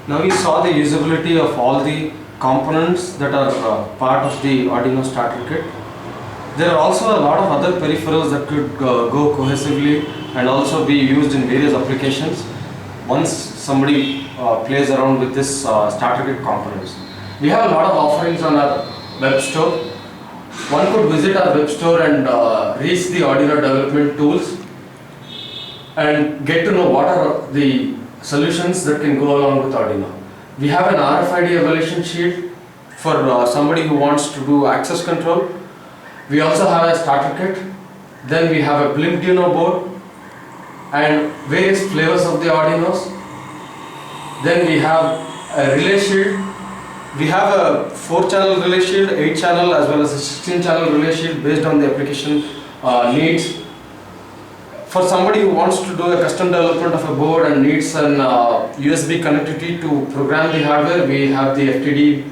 Now we saw the usability of all the components that are part of the Arduino starter kit. There are also a lot of other peripherals that could go cohesively and also be used in various applications once somebody plays around with this starter kit components. We have a lot of offerings on our web store. One could visit our web store and reach the Arduino development tools and get to know what are the solutions that can go along with Arduino. We have an RFID evaluation sheet for somebody who wants to do access control. We also have a starter kit. Then we have a Blimpduino board and various flavors of the Arduinos. Then we have a relay shield. We have a 4-channel relay shield, 8-channel as well as a 16-channel relay shield based on the application needs. For somebody who wants to do a custom development of a board and needs an USB connectivity to program the hardware, we have the FTD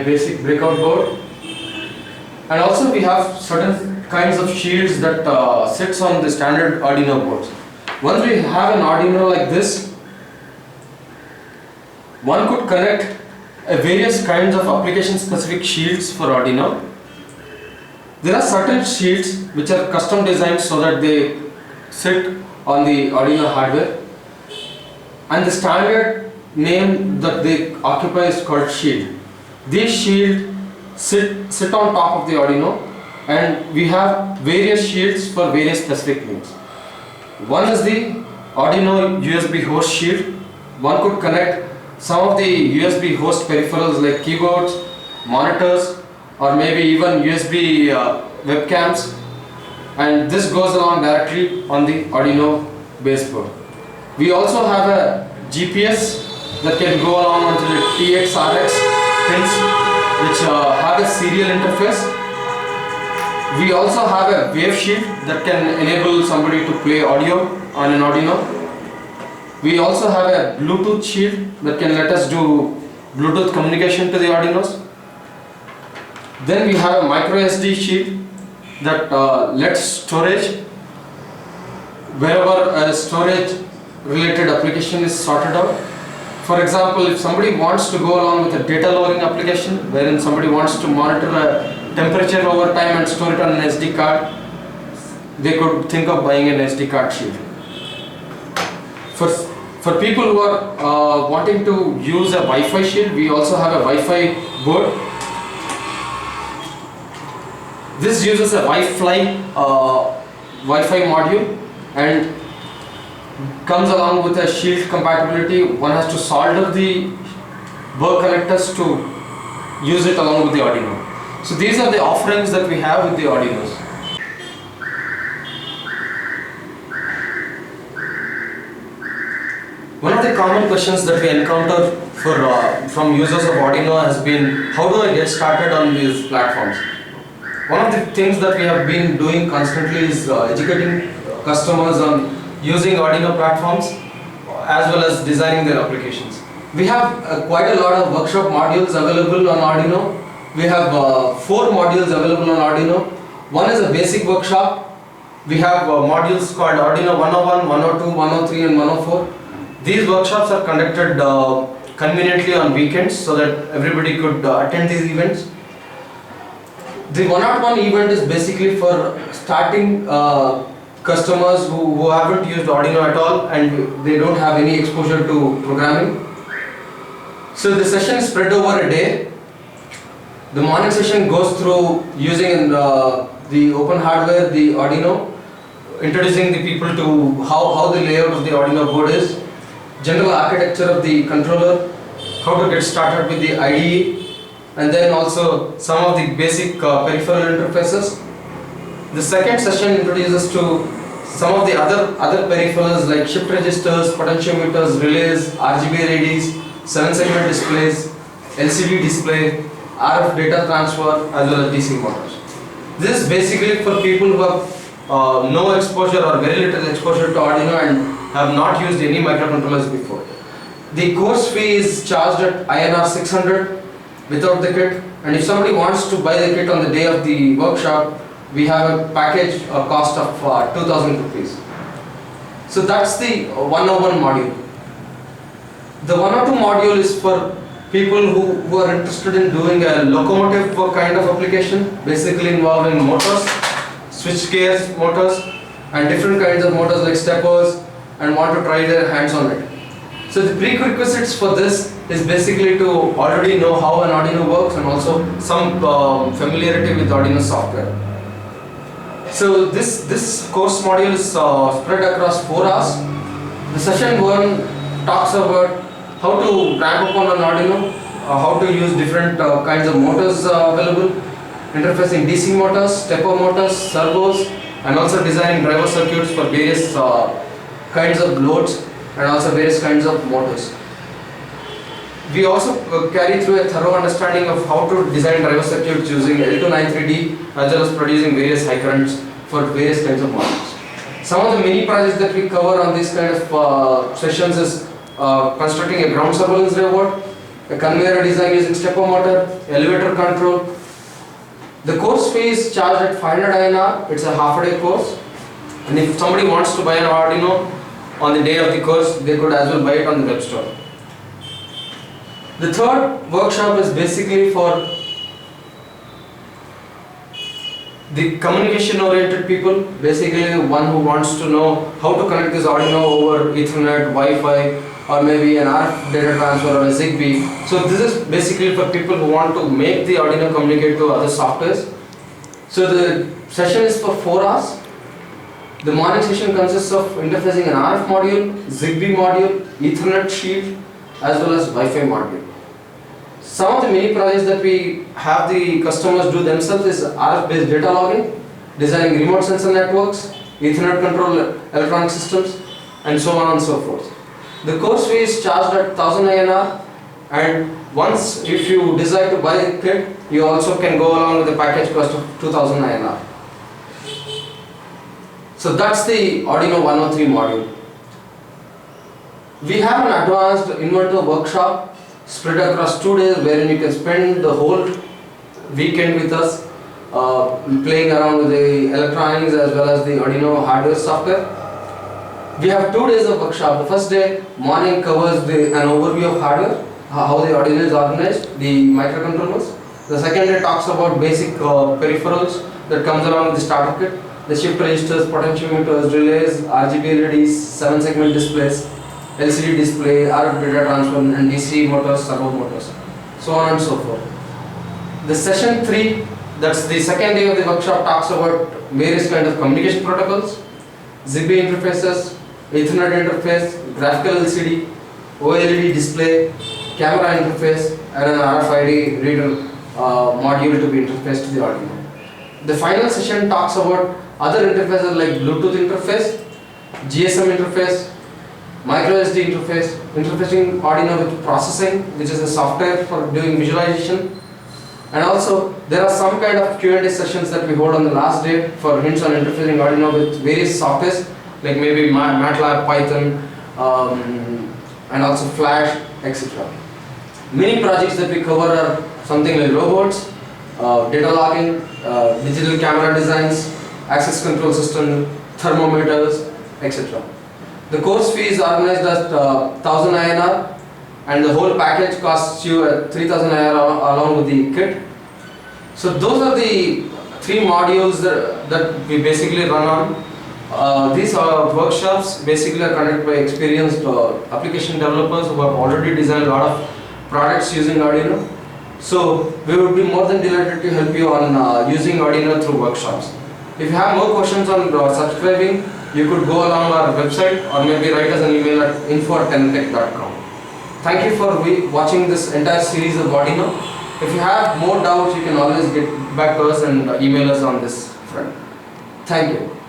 basic breakout board. And also we have certain kinds of shields that sits on the standard Arduino boards. Once we have an Arduino like this, one could connect various kinds of application specific shields for Arduino. There are certain shields which are custom designed so that they sit on the Arduino hardware, and the standard name that they occupy is called shield. These shields sit on top of the Arduino, and we have various shields for various specific needs. One is the Arduino USB host shield. One could connect some of the USB host peripherals like keyboards, monitors, or maybe even USB webcams, and this goes along directly on the Arduino baseboard. We also have a GPS that can go along onto the TX/RX pins which have a serial interface. We also have a wave shield that can enable somebody to play audio on an Arduino. We also have a Bluetooth shield that can let us do Bluetooth communication to the Arduinos. Then we have a micro SD shield that lets storage wherever a storage related application is sorted out. For example, if somebody wants to go along with a data logging application wherein somebody wants to monitor a temperature over time and store it on an SD card, they could think of buying an SD card shield. For people who are wanting to use a Wi-Fi shield, we also have a Wi-Fi board. This uses a Wi-Fi module and comes along with a shield compatibility. One has to solder the burr connectors to use it along with the Arduino. So these are the offerings that we have with the Arduinos. One of the common questions that we encounter from users of Arduino has been, how do I get started on these platforms? One of the things that we have been doing constantly is educating customers on using Arduino platforms as well as designing their applications. We have quite a lot of workshop modules available on Arduino. We have 4 modules available on Arduino. One is a basic workshop. We have modules called Arduino 101, 102, 103 and 104. These workshops are conducted conveniently on weekends so that everybody could attend these events. The 101 event is basically for starting customers who haven't used Arduino at all and they don't have any exposure to programming. So the session is spread over a day. The morning session goes through using the open hardware, the Arduino, introducing the people to how the layout of the Arduino board is, general architecture of the controller, how to get started with the IDE, and then also some of the basic peripheral interfaces. The second session introduces to some of the other peripherals like shift registers, potentiometers, relays, RGB LEDs, 7-segment displays, LCD display, RF data transfer as well as DC motors. This is basically for people who have no exposure or very little exposure to Arduino and have not used any microcontrollers before. The course fee is charged at INR 600 without the kit, and if somebody wants to buy the kit on the day of the workshop, we have a package cost of 2,000 rupees. So that's the 101 module. The 102 module is for people who are interested in doing a locomotive kind of application, basically involving motors, switch gears motors, and different kinds of motors like steppers, and want to try their hands on it. So the prerequisites for this is basically to already know how an Arduino works and also some familiarity with Arduino software. So this course module is spread across 4 hours. The session 1 talks about how to ramp up on an Arduino, how to use different kinds of motors available, interfacing DC motors, stepper motors, servos, and also designing driver circuits for various kinds of loads and also various kinds of motors. We also carry through a thorough understanding of how to design driver circuits using L293D, as well as producing various high currents for various kinds of models. Some of the mini projects that we cover on these kind of sessions is constructing a ground surveillance robot, a conveyor design using stepper motor, elevator control. The course fee is charged at 500 INR. It's a half-a-day course, and if somebody wants to buy an Arduino on the day of the course, they could as well buy it on the web store. The third workshop is basically for the communication oriented people, basically one who wants to know how to connect this Arduino over Ethernet, Wi-Fi, or maybe an RF data transfer or a Zigbee. So this is basically for people who want to make the Arduino communicate to other softwares. So the session is for 4 hours. The morning session consists of interfacing an RF module, Zigbee module, Ethernet shield, as well as Wi-Fi module. Some of the mini projects that we have the customers do themselves is RF based data logging, designing remote sensor networks, Ethernet control electronic systems, and so on and so forth. The course fee is charged at 1000 INR, and once if you decide to buy the kit, you also can go along with the package cost of 2000 INR. So that's the Arduino 103 module. We have an advanced inverter workshop spread across 2 days, wherein you can spend the whole weekend with us playing around with the electronics as well as the Arduino hardware software. We have 2 days of workshop. The first day morning covers an overview of hardware, how the Arduino is organized, the microcontrollers. The second day talks about basic peripherals that comes along with the starter kit, the shift registers, potentiometers, relays, RGB LEDs, 7-segment displays, LCD display, RF data transfer, and DC motors, servo motors, so on and so forth. The session 3, that's the second day of the workshop, talks about various kinds of communication protocols, Zigbee interfaces, Ethernet interface, graphical LCD, OLED display, camera interface, and an RFID reader module to be interfaced to the Arduino. The final session talks about other interfaces like Bluetooth interface, GSM interface, micro SD interface, interfacing Arduino with processing, which is a software for doing visualization. And also there are some kind of Q&A sessions that we hold on the last day for hints on interfacing Arduino with various softwares like maybe MATLAB, Python, and also Flash, etc. Many projects that we cover are something like robots, data logging, digital camera designs, access control system, thermometers, etc. The course fee is organized at 1000 INR, and the whole package costs you at 3000 INR along with the kit. So those are the 3 modules that we basically run on. These workshops basically are conducted by experienced application developers who have already designed a lot of products using Arduino. So we would be more than delighted to help you on using Arduino through workshops. If you have more questions on subscribing, you could go along our website or maybe write us an email at info@tenantech.com. Thank you for watching this entire series of Arduino. If you have more doubts, you can always get back to us and email us on this front. Thank you.